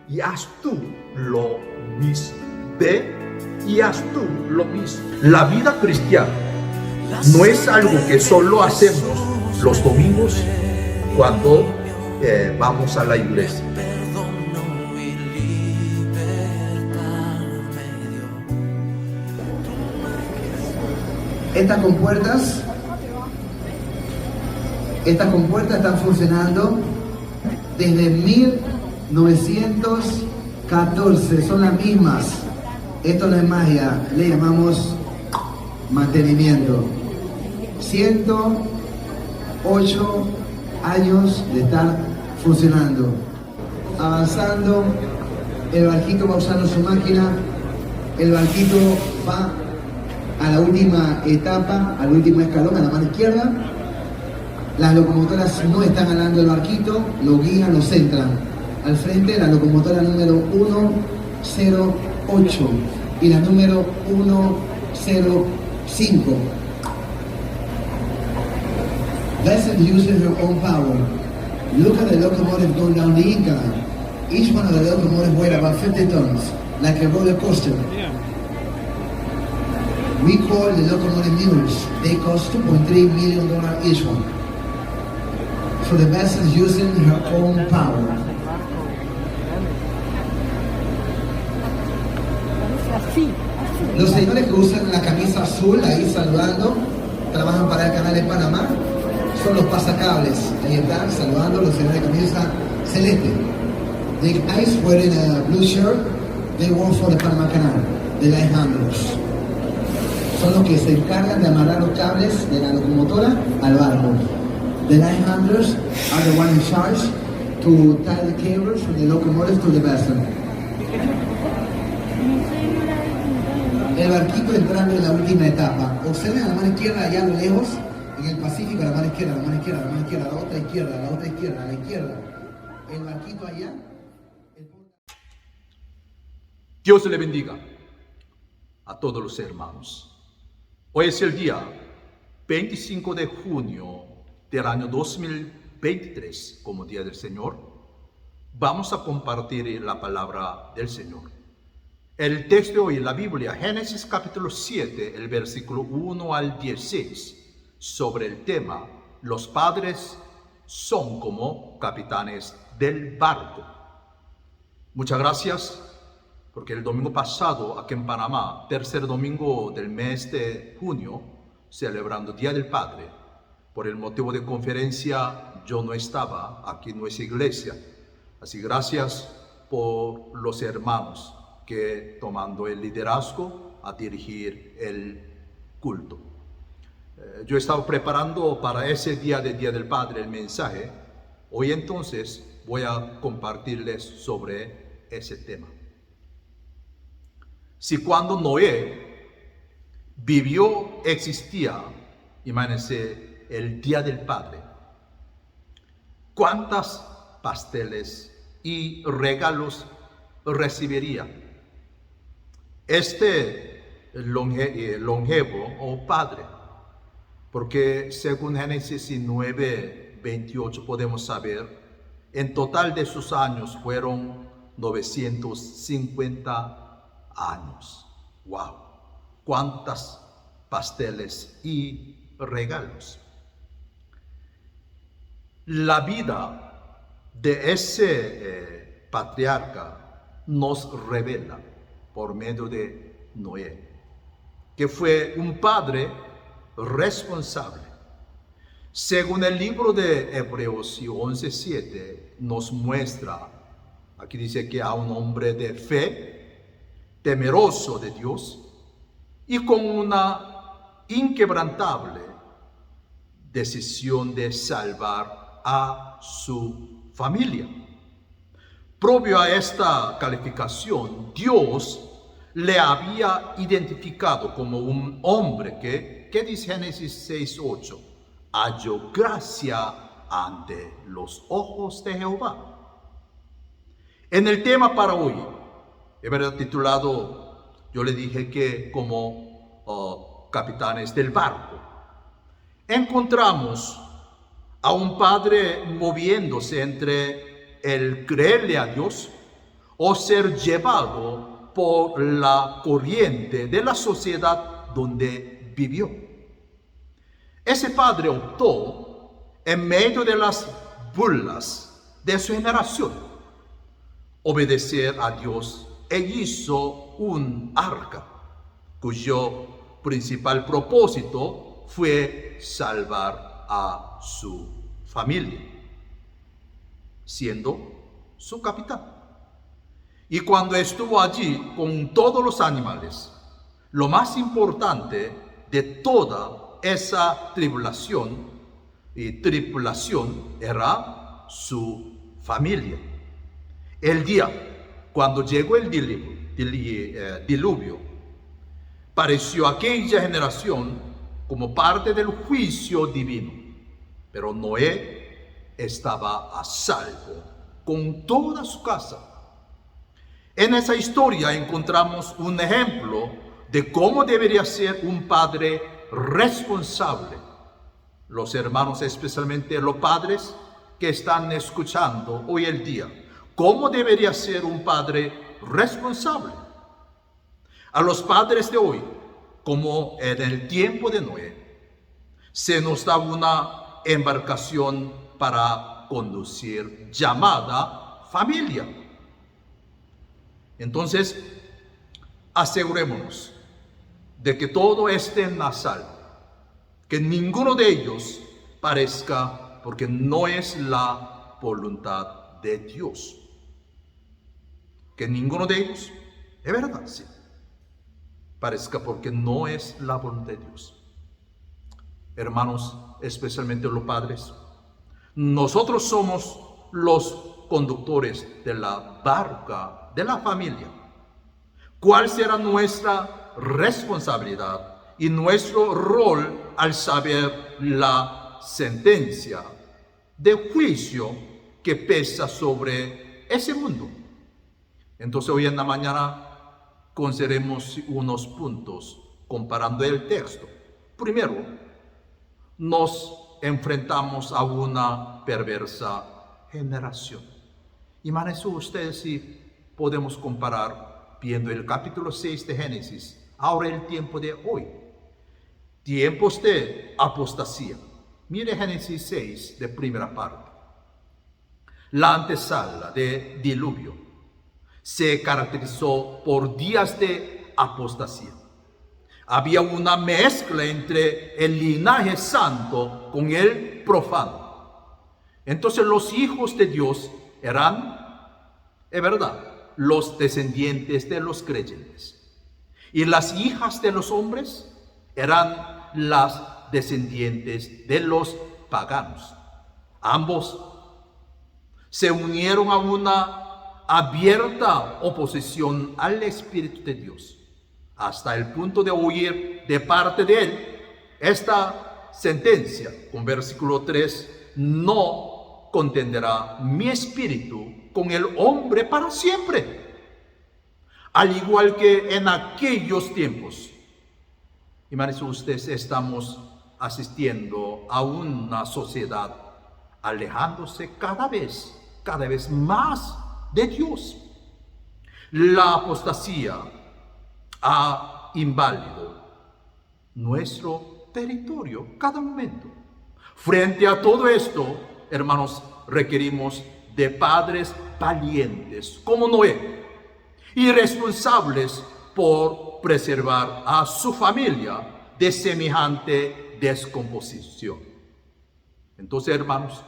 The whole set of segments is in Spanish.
y haz tú lo mismo. Ve y haz tú lo mismo. La vida cristiana no es algo que solo hacemos los domingos cuando vamos a la iglesia. Estas compuertas están funcionando desde 1914, son las mismas. Esto no es magia, le llamamos mantenimiento. 108 años de estar funcionando. Avanzando, el barquito va usando su máquina, el barquito va a la última etapa, al último escalón, a la mano izquierda. Las locomotoras no están ganando el barquito, lo guían, lo centran. Al frente, la locomotora número 108 y la número 105. Vessel uses her own power. Look at the locomotive going down the incline. Each one of the locomotives weighed about 50 tons, like a roller coaster. We call the locomotive mules. They cost $2.3 million each one. So the vessel is using her own power. Los señores que usan la camisa azul ahí saludando, trabajan para el canal de Panamá, son los pasacables. Ahí están saludando los señores de camisa celeste. The guys wearing a blue shirt, they work for the Panama Canal, the line handlers. Son los que se encargan de amarrar los cables de la locomotora al barco. The line handlers are the ones in charge to tie the cables from the locomotive to the vessel. El barquito entrando en la última etapa. Observen a la mano izquierda allá a lo lejos, en el Pacífico, a la mano izquierda, a la mano izquierda, a la mano izquierda, a la otra izquierda, a la otra izquierda, a la izquierda. El barquito allá. Dios le bendiga a todos los hermanos. Hoy es el día 25 de junio del año 2023, como Día del Señor. Vamos a compartir la palabra del Señor. El texto de hoy en la Biblia, Génesis capítulo 7, el versículo 1 al 16, sobre el tema, los padres son como capitanes del barco. Muchas gracias, porque el domingo pasado, aquí en Panamá, tercer domingo del mes de junio, celebrando Día del Padre, por el motivo de conferencia, yo no estaba aquí en nuestra iglesia. Así gracias por los hermanos que tomando el liderazgo a dirigir el culto. Yo he estado preparando para ese Día del Padre el mensaje. Hoy entonces voy a compartirles sobre ese tema. Si cuando Noé vivió, existía, imagínense, el Día del Padre, ¿cuántas pasteles y regalos recibiría este longevo o padre? Porque según Génesis 9, 28 podemos saber, en total de sus años fueron 950 años. ¡Wow! ¡Cuántas pasteles y regalos! La vida de ese patriarca nos revela por medio de Noé, que fue un padre responsable. Según el libro de Hebreos 11:7 nos muestra, aquí dice que a un hombre de fe, temeroso de Dios y con una inquebrantable decisión de salvar a su familia. Propio a esta calificación, Dios le había identificado como un hombre que, ¿qué dice Génesis 6:8? Halló gracia ante los ojos de Jehová. En el tema para hoy, he titulado, yo le dije que como capitanes del barco, encontramos a un padre moviéndose entre el creerle a Dios o ser llevado por la corriente de la sociedad donde vivió. Ese padre optó, en medio de las burlas de su generación, obedecer a Dios e hizo un arca, cuyo principal propósito fue salvar a su familia, siendo su capitán. Y cuando estuvo allí con todos los animales, lo más importante de toda esa tribulación y tripulación era su familia. El día cuando llegó el diluvio, pareció aquella generación como parte del juicio divino, pero Noé estaba a salvo con toda su casa. En esa historia encontramos un ejemplo de cómo debería ser un padre responsable. Los hermanos, especialmente los padres que están escuchando hoy el día, ¿cómo debería ser un padre responsable? A los padres de hoy, como en el tiempo de Noé, se nos da una embarcación para conducir llamada familia. Entonces, asegurémonos de que todo esté a salvo, que ninguno de ellos parezca, porque no es la voluntad de Dios. Que ninguno de ellos, es verdad, sí, parezca porque no es la voluntad de Dios. Hermanos, especialmente los padres, nosotros somos los conductores de la barca de la familia. ¿Cuál será nuestra responsabilidad y nuestro rol al saber la sentencia de juicio que pesa sobre ese mundo? Entonces hoy en la mañana consideremos unos puntos comparando el texto. Primero, nos enfrentamos a una perversa generación. Imagínense ustedes si podemos comparar viendo el capítulo 6 de Génesis, ahora el tiempo de hoy. Tiempos de apostasía. Mire Génesis 6 de primera parte. La antesala de diluvio se caracterizó por días de apostasía. Había una mezcla entre el linaje santo con el profano. Entonces los hijos de Dios eran, es verdad, los descendientes de los creyentes. Y las hijas de los hombres eran las descendientes de los paganos. Ambos se unieron a una abierta oposición al Espíritu de Dios, hasta el punto de oír de parte de él esta sentencia, con versículo 3, no contenderá mi espíritu con el hombre para siempre. Al igual que en aquellos tiempos, imagínense ustedes, estamos asistiendo a una sociedad alejándose cada vez más de Dios. La apostasía ha invadido nuestro territorio cada momento. Frente a todo esto, hermanos, requerimos de padres valientes como Noé y responsables por preservar a su familia de semejante descomposición. Entonces, hermanos,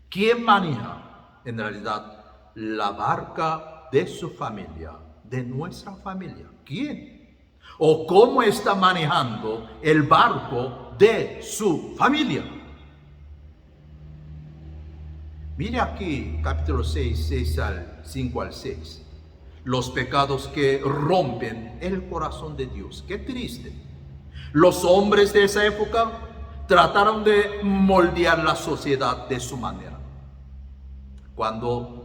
¿quién maneja en realidad la barca de su familia, de nuestra familia? ¿Quién? ¿O cómo está manejando el barco de su familia? Mire aquí, capítulo 6, 5 al 6. Los pecados que rompen el corazón de Dios. Qué triste. Los hombres de esa época trataron de moldear la sociedad de su manera. Cuando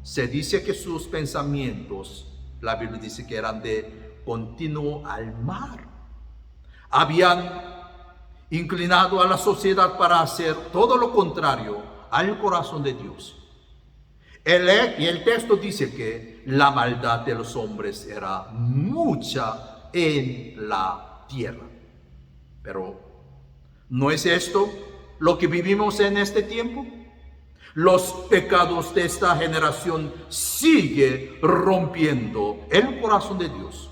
se dice que sus pensamientos, la Biblia dice que eran de continuo al mar. Habían inclinado a la sociedad para hacer todo lo contrario al corazón de Dios. Y el texto dice que la maldad de los hombres era mucha en la tierra. Pero, ¿no es esto lo que vivimos en este tiempo? Los pecados de esta generación siguen rompiendo el corazón de Dios.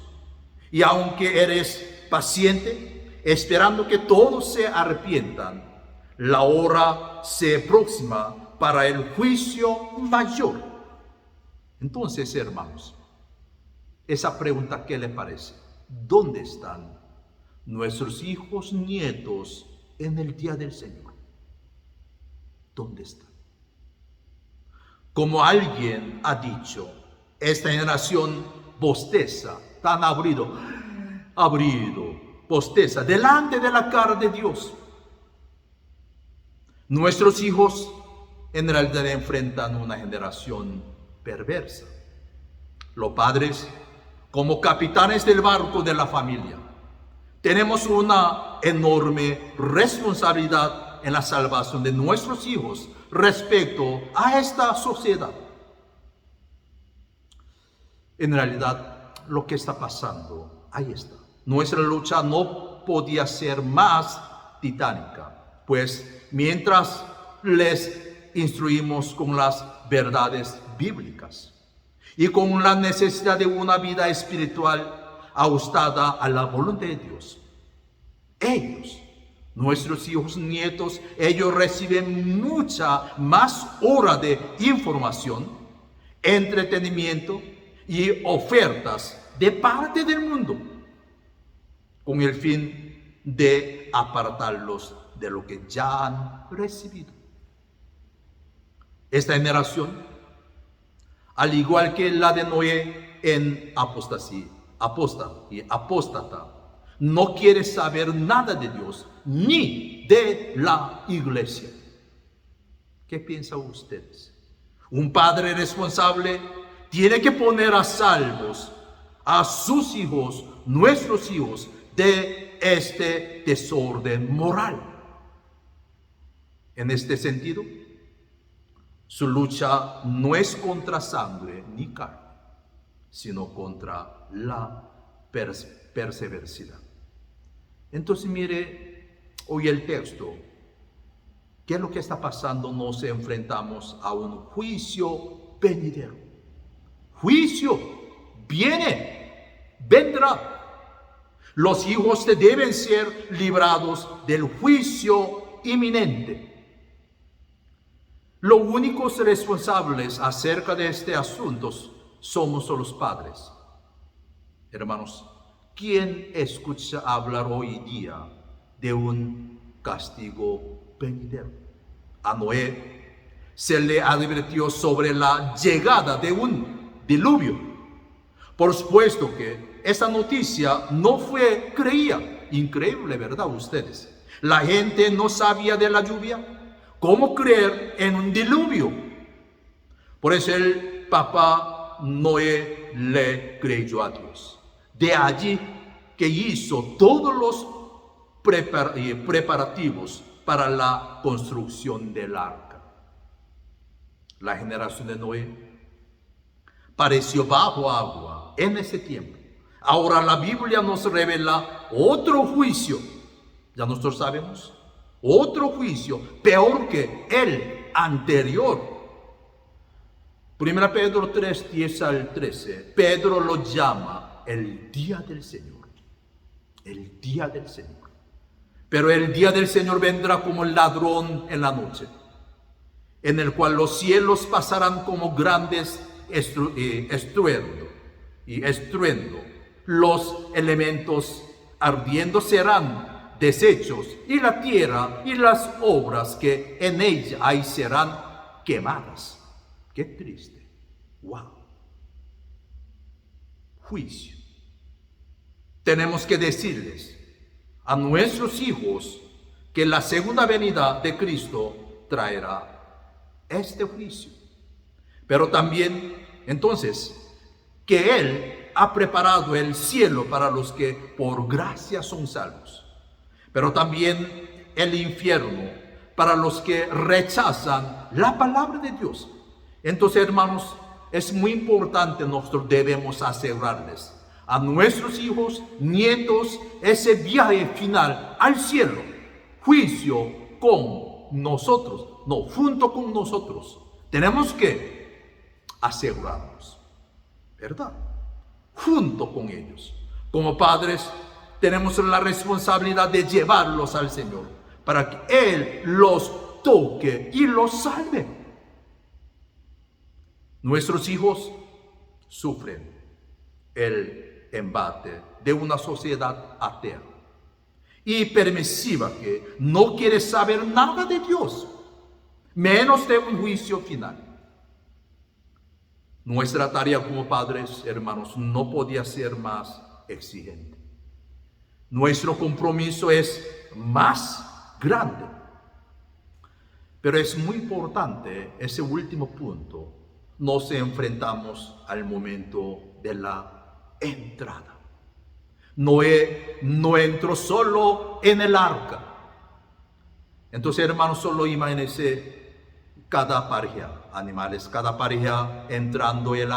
Y aunque eres paciente, esperando que todos se arrepientan, la hora se aproxima para el juicio mayor. Entonces, hermanos, esa pregunta, ¿qué le parece? ¿Dónde están nuestros hijos, nietos en el día del Señor? ¿Dónde están? Como alguien ha dicho, esta generación bosteza, tan abrido, bosteza delante de la cara de Dios. Nuestros hijos en realidad enfrentan una generación perversa. Los padres, como capitanes del barco de la familia, tenemos una enorme responsabilidad en la salvación de nuestros hijos respecto a esta sociedad. En realidad, lo que está pasando, ahí está. Nuestra lucha no podía ser más titánica, pues mientras les instruimos con las verdades bíblicas y con la necesidad de una vida espiritual ajustada a la voluntad de Dios, ellos, nuestros hijos, nietos, ellos reciben mucha más hora de información, entretenimiento y ofertas de parte del mundo, con el fin de apartarlos de lo que ya han recibido. Esta generación, al igual que la de Noé en apóstata, no quiere saber nada de Dios ni de la iglesia. ¿Qué piensan ustedes? Un padre responsable tiene que poner a salvos a sus hijos, nuestros hijos, de este desorden moral. En este sentido, su lucha no es contra sangre ni carne, sino contra la perversidad. Entonces mire hoy el texto. ¿Qué es lo que está pasando? Nos enfrentamos a un juicio venidero. Juicio vendrá. Los hijos deben ser librados del juicio inminente. Los únicos responsables acerca de este asunto somos los padres. Hermanos, ¿quién escucha hablar hoy día de un castigo venidero? A Noé se le advirtió sobre la llegada de un diluvio. Por supuesto que esa noticia no fue creída. Increíble, ¿verdad, ustedes? La gente no sabía de la lluvia. ¿Cómo creer en un diluvio? Por eso el papá Noé le creyó a Dios. De allí que hizo todos los preparativos para la construcción del arca. La generación de Noé pareció bajo agua en ese tiempo. Ahora la Biblia nos revela otro juicio. Ya nosotros sabemos. Otro juicio, peor que el anterior. 1 Pedro 3, 10 al 13. Pedro lo llama el día del Señor. El día del Señor. Pero el día del Señor vendrá como el ladrón en la noche, en el cual los cielos pasarán como grandes estruendo. Los elementos ardiendo serán deshechos, y la tierra y las obras que en ella hay serán quemadas. Qué triste. Wow. Juicio. Tenemos que decirles a nuestros hijos que la segunda venida de Cristo traerá este juicio. Pero también, entonces, que Él ha preparado el cielo para los que por gracia son salvos. Pero también el infierno para los que rechazan la palabra de Dios Entonces, hermanos, es muy importante, nosotros debemos asegurarles a nuestros hijos, nietos, ese viaje final al cielo, juicio con nosotros, no, junto con nosotros. Tenemos que asegurarnos, ¿verdad? Junto con ellos. Como padres, tenemos la responsabilidad de llevarlos al Señor para que Él los toque y los salve. Nuestros hijos sufren el embate de una sociedad atea y permisiva que no quiere saber nada de Dios, menos de un juicio final. Nuestra tarea como padres, hermanos, no podía ser más exigente. Nuestro compromiso es más grande. Pero es muy importante ese último punto. Nos enfrentamos al momento de la entrada. Noé no entró solo en el arca. Entonces, hermanos, solo imagínense cada pareja, animales, cada pareja entrando al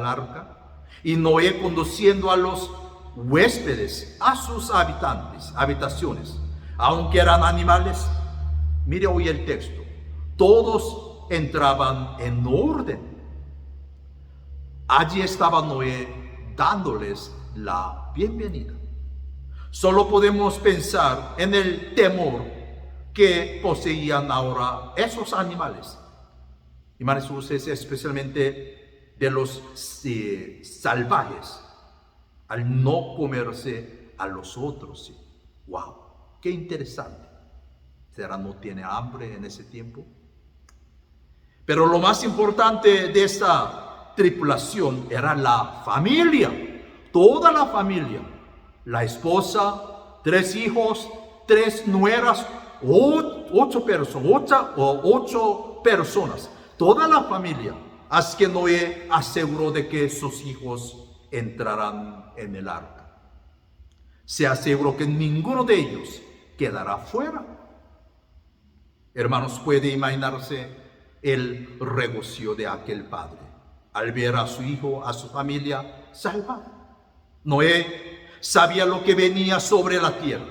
arca, y Noé conduciendo a los huéspedes a sus habitaciones, aunque eran animales. Mire hoy el texto, todos entraban en orden. Allí estaba Noé dándoles la bienvenida. Solo podemos pensar en el temor que poseían ahora esos animales. Imagínense ustedes, especialmente de los salvajes, al no comerse a los otros. ¿Sí? ¡Wow! ¡Qué interesante! ¿Será no tiene hambre en ese tiempo? Pero lo más importante de esta tripulación era la familia, toda la familia, la esposa, 3 hijos, 3 nueras, 8 personas, toda la familia. Así que Noé aseguró de que sus hijos entrarán en el arca. Se aseguró que ninguno de ellos quedará fuera. Hermanos, puede imaginarse el regocijo de aquel padre al ver a su hijo, a su familia salvada. Noé sabía lo que venía sobre la tierra,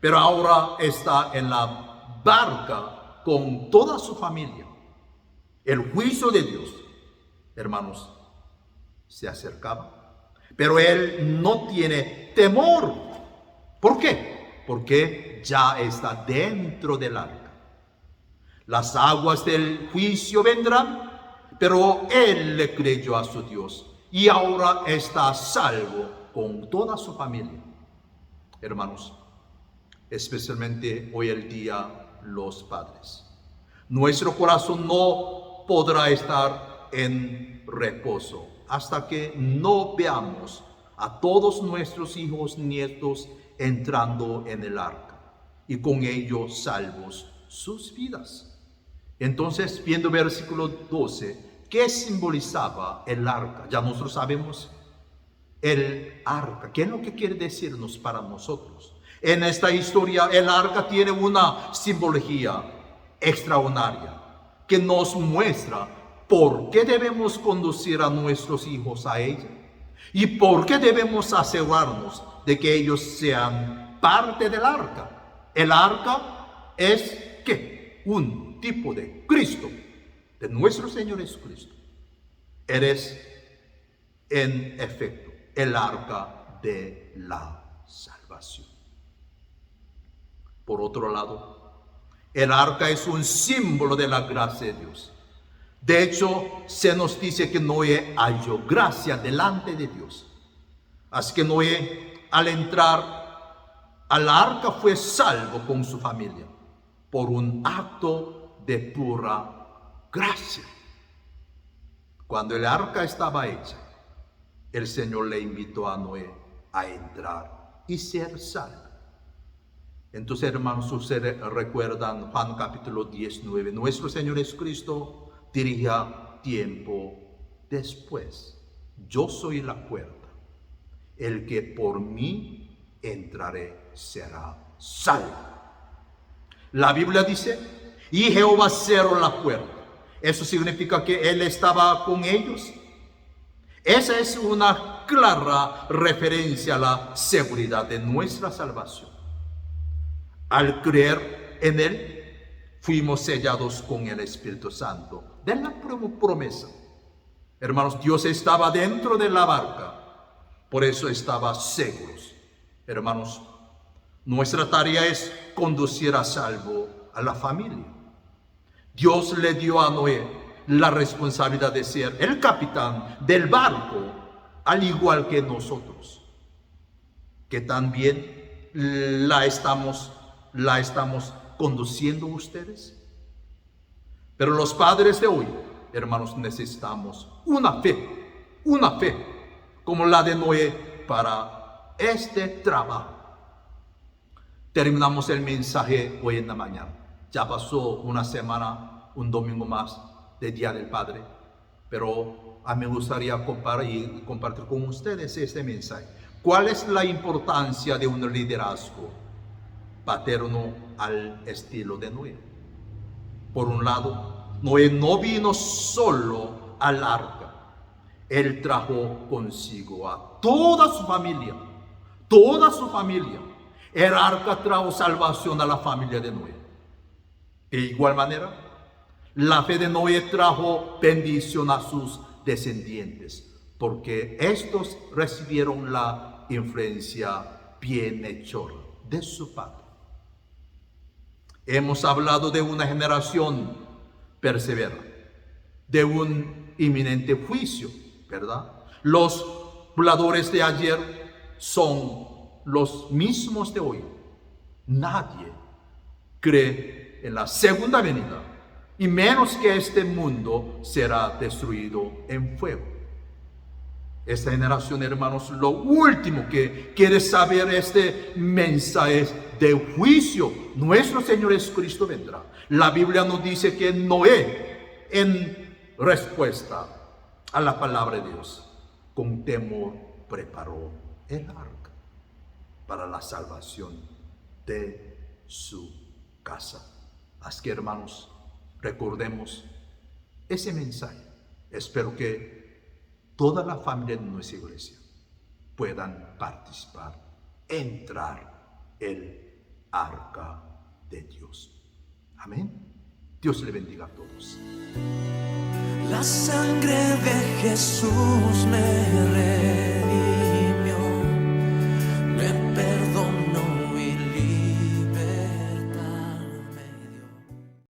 pero ahora está en la barca con toda su familia. El juicio de Dios, hermanos, se acercaba, pero él no tiene temor. ¿Por qué? Porque ya está dentro del arca. Las aguas del juicio vendrán, pero él le creyó a su Dios y ahora está a salvo con toda su familia. Hermanos, especialmente hoy el día los padres, nuestro corazón no podrá estar en reposo hasta que no veamos a todos nuestros hijos, nietos entrando en el arca y con ellos salvos sus vidas. Entonces, viendo versículo 12, ¿qué simbolizaba el arca? Ya nosotros sabemos el arca. ¿Qué es lo que quiere decirnos para nosotros? En esta historia, el arca tiene una simbología extraordinaria que nos muestra por qué debemos conducir a nuestros hijos a ella y por qué debemos asegurarnos de que ellos sean parte del arca. El arca es ¿qué? Un tipo de Cristo, de nuestro Señor Jesucristo. Eres en efecto el arca de la salvación. Por otro lado, el arca es un símbolo de la gracia de Dios. De hecho, se nos dice que Noé halló gracia delante de Dios. Así que Noé, al entrar al arca, fue salvo con su familia por un acto de pura gracia. Cuando el arca estaba hecha, el Señor le invitó a Noé a entrar y ser salvo. Entonces, hermanos, ustedes recuerdan Juan capítulo 19, nuestro Señor Jesucristo diría tiempo después: yo soy la puerta, el que por mí entraré será salvo. La Biblia dice: y Jehová cerró la puerta, Eso significa que Él estaba con ellos. Esa es una clara referencia a la seguridad de nuestra salvación. Al creer en Él, fuimos sellados con el Espíritu Santo de la promesa. Hermanos, Dios estaba dentro de la barca, por eso estaba seguros. Hermanos, nuestra tarea es conducir a salvo a la familia. Dios le dio a Noé la responsabilidad de ser el capitán del barco, al igual que nosotros, que también la estamos conduciendo ustedes. Pero los padres de hoy, hermanos, necesitamos una fe como la de Noé para este trabajo. Terminamos el mensaje hoy en la mañana. Ya pasó una semana, un domingo más de Día del Padre, pero a mí me gustaría compartir con ustedes este mensaje. ¿Cuál es la importancia de un liderazgo paterno al estilo de Noé? Por un lado, Noé no vino solo al arca. Él trajo consigo a toda su familia. El arca trajo salvación a la familia de Noé. De igual manera, la fe de Noé trajo bendición a sus descendientes, porque estos recibieron la influencia bienhechora de su padre. Hemos hablado de una generación persevera, de un inminente juicio, ¿verdad? Los pobladores de ayer son los mismos de hoy. Nadie cree en la segunda venida, y menos que este mundo será destruido en fuego. Esta generación, hermanos, lo último que quiere saber este mensaje de juicio. Nuestro Señor Jesucristo vendrá. La Biblia nos dice que Noé, en respuesta a la palabra de Dios, con temor preparó el arca para la salvación de su casa. Así que, hermanos, recordemos ese mensaje. Espero que toda la familia de nuestra iglesia puedan participar, entrar el arca de Dios. Amén. Dios le bendiga a todos. La sangre de Jesús